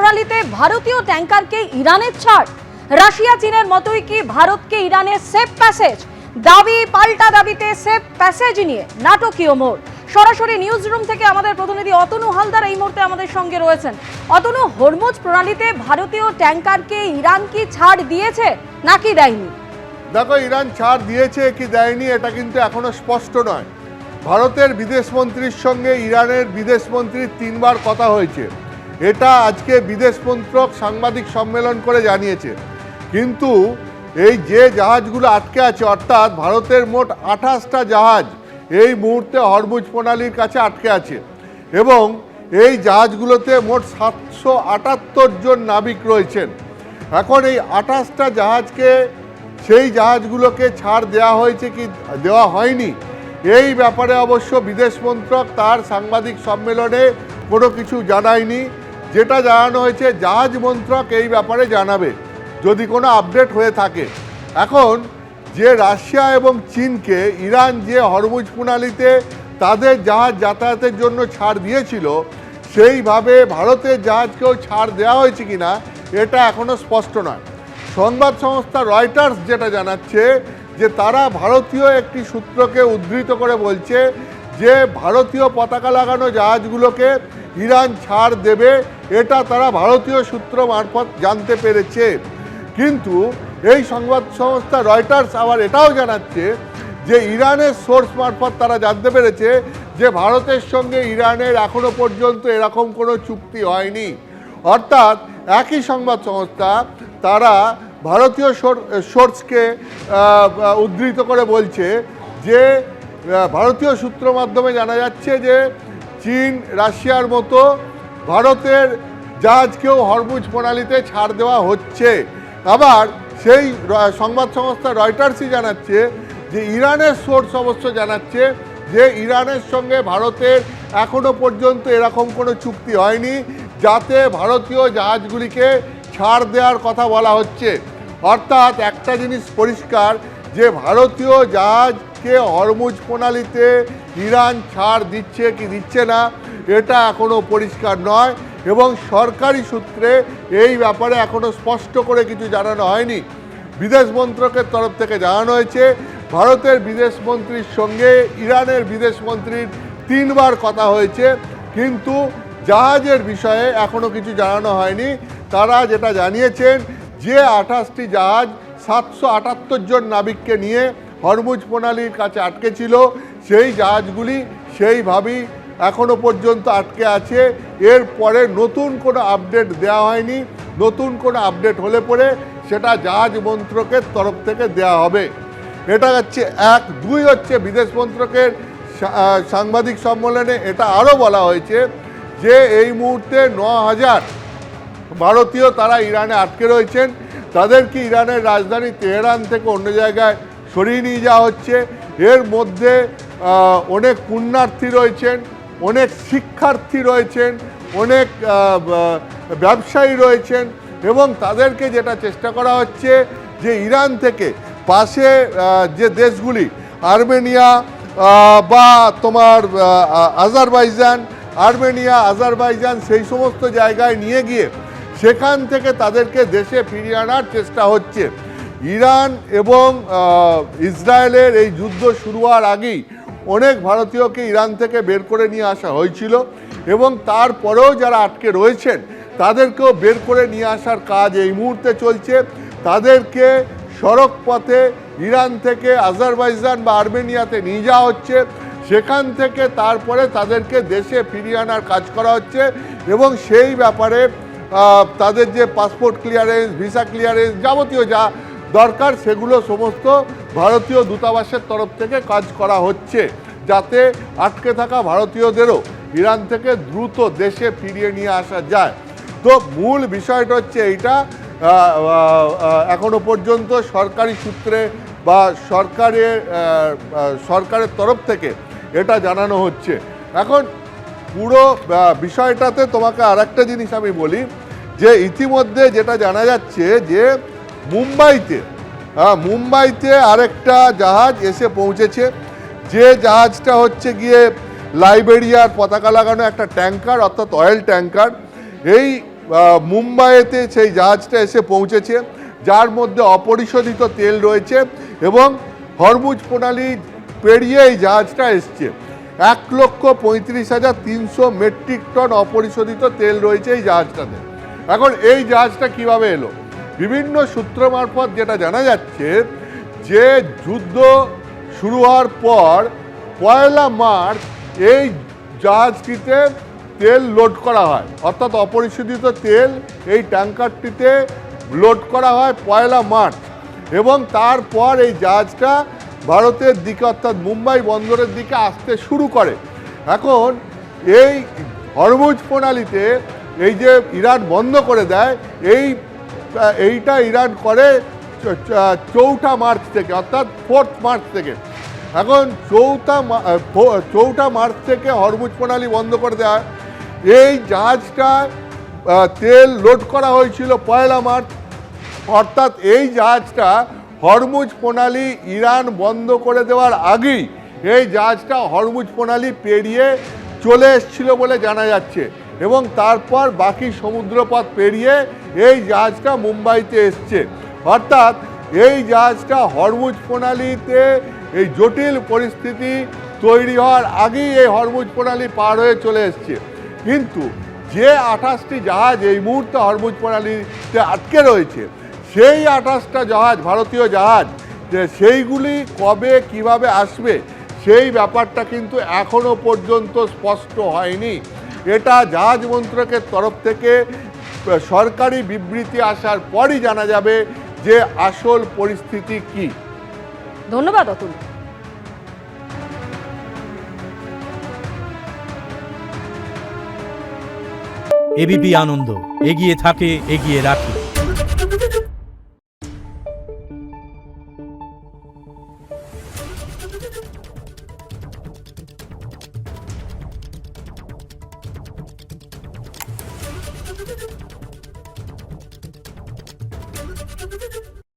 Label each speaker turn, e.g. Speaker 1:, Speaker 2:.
Speaker 1: প্রণালীতে ভারতীয় ট্যাঙ্কারকে ইরানের ছাড়। রাশিয়া চীনের মতোই কি ভারতকে ইরানের সেফ প্যাসেজ? দাবি পাল্টা দাবিতে সেফ প্যাসেজ নিয়ে নাটকীয় মোড়। সরাসরি নিউজ রুম থেকে আমাদের প্রতিনিধি অতনু হালদার এই মুহূর্তে আমাদের সঙ্গে রয়েছেন। অতনু, হরমুজ প্রণালীতে ভারতীয় ট্যাঙ্কারকে ইরান কি ছাড় দিয়েছে নাকি দেয়নি?
Speaker 2: দেখো, ইরান ছাড় দিয়েছে কি দেয়নি এটা কিন্তু এখনো স্পষ্ট নয়। ভারতের বিদেশমন্ত্রীর সঙ্গে ইরানের বিদেশমন্ত্রীর 3 বার কথা হয়েছে, এটা আজকে বিদেশ মন্ত্রক সাংবাদিক সম্মেলন করে জানিয়েছে। কিন্তু এই যে জাহাজগুলো আটকে আছে, অর্থাৎ ভারতের মোট 28টা জাহাজ এই মুহূর্তে হরমুজ প্রণালীর কাছে আটকে আছে এবং এই জাহাজগুলোতে মোট 778 জন নাবিক রয়েছেন। এখন এই 28টা জাহাজকে, সেই জাহাজগুলোকে ছাড় দেওয়া হয়েছে কি দেওয়া হয়নি, এই ব্যাপারে অবশ্য বিদেশ মন্ত্রক তার সাংবাদিক সম্মেলনে কোনো কিছু জানায়নি। যেটা জানানো হয়েছে, জাহাজ মন্ত্রক এই ব্যাপারে জানাবে যদি কোনো আপডেট হয়ে থাকে। এখন যে রাশিয়া এবং চীনকে ইরান যে হরমুজ প্রণালীতে তাদের জাহাজ যাতায়াতের জন্য ছাড় দিয়েছিল, সেইভাবে ভারতের জাহাজকেও ছাড় দেওয়া হয়েছে কিনা এটা এখনও স্পষ্ট নয়। সংবাদ সংস্থা রয়টার্স যেটা জানাচ্ছে যে তারা ভারতীয় একটি সূত্রকে উদ্ধৃত করে বলছে যে ভারতীয় পতাকা লাগানো জাহাজগুলোকে ইরান ছাড় দেবে, এটা তারা ভারতীয় সূত্র মারফত জানতে পেরেছে। কিন্তু এই সংবাদ সংস্থা রয়টার্স আবার এটাও জানাচ্ছে যে ইরানের সোর্স মারফত তারা জানতে পেরেছে যে ভারতের সঙ্গে ইরানের এখনো পর্যন্ত এরকম কোনো চুক্তি হয়নি। অর্থাৎ একই সংবাদ সংস্থা তারা ভারতীয় সোর্সকে উদ্ধৃত করে বলছে যে ভারতীয় সূত্র মাধ্যমে জানা যাচ্ছে যে চীন রাশিয়ার মতো ভারতের জাহাজকেও হরমুজ প্রণালীতে ছাড় দেওয়া হচ্ছে। আবার সেই সংবাদ সংস্থা রয়টার্সই জানাচ্ছে যে ইরানের সোর্স অবশ্য জানাচ্ছে যে ইরানের সঙ্গে ভারতের এখনো পর্যন্ত এরকম কোনো চুক্তি হয়নি যাতে ভারতীয় জাহাজগুলিকে ছাড় দেওয়ার কথা বলা হচ্ছে। অর্থাৎ একটা জিনিস পরিষ্কার যে ভারতীয় জাহাজকে হরমুজ প্রণালীতে ইরান ছাড় দিচ্ছে কি দিচ্ছে না এটা এখনও পরিষ্কার নয় এবং সরকারি সূত্রে এই ব্যাপারে এখনও স্পষ্ট করে কিছু জানানো হয়নি। বিদেশ মন্ত্রকের তরফ থেকে জানানো হয়েছে ভারতের বিদেশমন্ত্রীর সঙ্গে ইরানের বিদেশমন্ত্রীর 3 বার কথা হয়েছে, কিন্তু জাহাজের বিষয়ে এখনও কিছু জানানো হয়নি। তারা যেটা জানিয়েছেন যে 28টি জাহাজ 778 জন নাবিককে নিয়ে হরমুজ প্রণালীর কাছে আটকে ছিল, সেই জাহাজগুলি সেইভাবেই এখনো পর্যন্ত আটকে আছে। এরপরে নতুন কোনো আপডেট দেওয়া হয়নি। নতুন কোনো আপডেট হলে পরে সেটা জাহাজ মন্ত্রকের তরফ থেকে দেওয়া হবে। এটা হচ্ছে 1। 2 হচ্ছে বিদেশ মন্ত্রকের সাংবাদিক সম্মেলনে এটা আরও বলা হয়েছে যে এই মুহূর্তে 9000 ভারতীয় তারা ইরানে আটকে রয়েছেন, তাদেরকে ইরানের রাজধানী তেহরান থেকে অন্য জায়গায় সরিয়ে নিয়ে যাওয়া হচ্ছে। এর মধ্যে অনেক পুণ্যার্থী রয়েছেন, অনেক শিক্ষার্থী রয়েছেন, অনেক ব্যবসায়ী রয়েছেন এবং তাদেরকে যেটা চেষ্টা করা হচ্ছে যে ইরান থেকে পাশে যে দেশগুলি আর্মেনিয়া বা তোমার আজারবাইজান সেই সমস্ত জায়গায় নিয়ে গিয়ে সেখান থেকে তাদেরকে দেশে ফিরিয়ে আনার চেষ্টা হচ্ছে। ইরান এবং ইসরায়েলের এই যুদ্ধ শুরু হওয়ার আগেই অনেক ভারতীয়কে ইরান থেকে বের করে নিয়ে আসা হয়েছিল এবং তারপরেও যারা আটকে রয়েছেন তাদেরকেও বের করে নিয়ে আসার কাজ এই মুহূর্তে চলছে। তাদেরকে সড়ক পথে ইরান থেকে আজারবাইজান বা আর্মেনিয়াতে নিয়ে যাওয়া হচ্ছে, সেখান থেকে তারপরে তাদেরকে দেশে ফিরিয়ে আনার কাজ করা হচ্ছে এবং সেই ব্যাপারে তাদের যে পাসপোর্ট ক্লিয়ারেন্স, ভিসা ক্লিয়ারেন্স, যাবতীয় যা দরকার সেগুলো সমস্ত ভারতীয় দূতাবাসের তরফ থেকে কাজ করা হচ্ছে যাতে আটকে থাকা ভারতীয়দেরও ইরান থেকে দ্রুত দেশে ফিরিয়ে নিয়ে আসা যায়। তো মূল বিষয়টা হচ্ছে এইটা, এখনো পর্যন্ত সরকারি সূত্রে বা সরকারের তরফ থেকে এটা জানানো হচ্ছে। এখন পুরো বিষয়টাতে তোমাকে আরেকটা জিনিস আমি বলি যে ইতিমধ্যে যেটা জানা যাচ্ছে যে মুম্বাইতে আরেকটা জাহাজ এসে পৌঁছেছে, যে জাহাজটা হচ্ছে গিয়ে লাইবেরিয়ার পতাকা লাগানো একটা ট্যাঙ্কার, অর্থাৎ অয়েল ট্যাঙ্কার। এই মুম্বাইতে সেই জাহাজটা এসে পৌঁছেছে, যার মধ্যে অপরিশোধিত তেল রয়েছে এবং হরমুজ প্রণালী পেরিয়ে এই জাহাজটা এসছে। 1,35,300 মেট্রিক টন অপরিশোধিত তেল রয়েছে এই জাহাজটাতে। এখন এই জাহাজটা কিভাবে এলো? বিভিন্ন সূত্র মারফত যেটা জানা যাচ্ছে যে যুদ্ধ শুরু হওয়ার পর 1 মার্চ এই জাহাজটিতে তেল লোড করা হয়, অর্থাৎ অপরিশোধিত তেল এই ট্যাঙ্কারটিতে লোড করা হয় 1 মার্চ, এবং তারপর এই জাহাজটা ভারতের দিকে অর্থাৎ মুম্বাই বন্দরের দিকে আসতে শুরু করে। এখন এই হরমুজ প্রণালীতে এই যে ইরান বন্ধ করে দেয়, এইটা ইরান করে 4 মার্চ থেকে, অর্থাৎ 4 মার্চ থেকে। এখন 4 মার্চ থেকে হরমুজ প্রণালী বন্ধ করে দেওয়া হয়। এই জাহাজটা তেল লোড করা হয়েছিল 1 মার্চ, অর্থাৎ এই জাহাজটা হরমুজ প্রণালী ইরান বন্ধ করে দেওয়ার আগেই এই জাহাজটা হরমুজ প্রণালী পেরিয়ে চলে এসেছিল বলে জানা যাচ্ছে, এবং তারপর বাকি সমুদ্রপথ পেরিয়ে এই জাহাজটা মুম্বাইতে এসছে। অর্থাৎ এই জাহাজটা হরমুজ প্রণালীতে এই জটিল পরিস্থিতি তৈরি হওয়ার আগেই এই হরমুজ প্রণালী পার হয়ে চলে এসছে। কিন্তু যে 28টি জাহাজ এই মুহূর্তে হরমুজ প্রণালীতে আটকে রয়েছে, সেই 28টা জাহাজ ভারতীয় জাহাজ, যে সেইগুলি কবে কিভাবে আসবে সেই ব্যাপারটা কিন্তু এখনো পর্যন্ত স্পষ্ট হয়নি। এটা জাহাজ মন্ত্রকের তরফ থেকে সরকারি বিবৃতি আসার পরই জানা যাবে যে আসল পরিস্থিতি কি।
Speaker 1: ধন্যবাদ অতুল।
Speaker 3: এবিপি আনন্দ, এগিয়ে থাকে, এগিয়ে রাখে।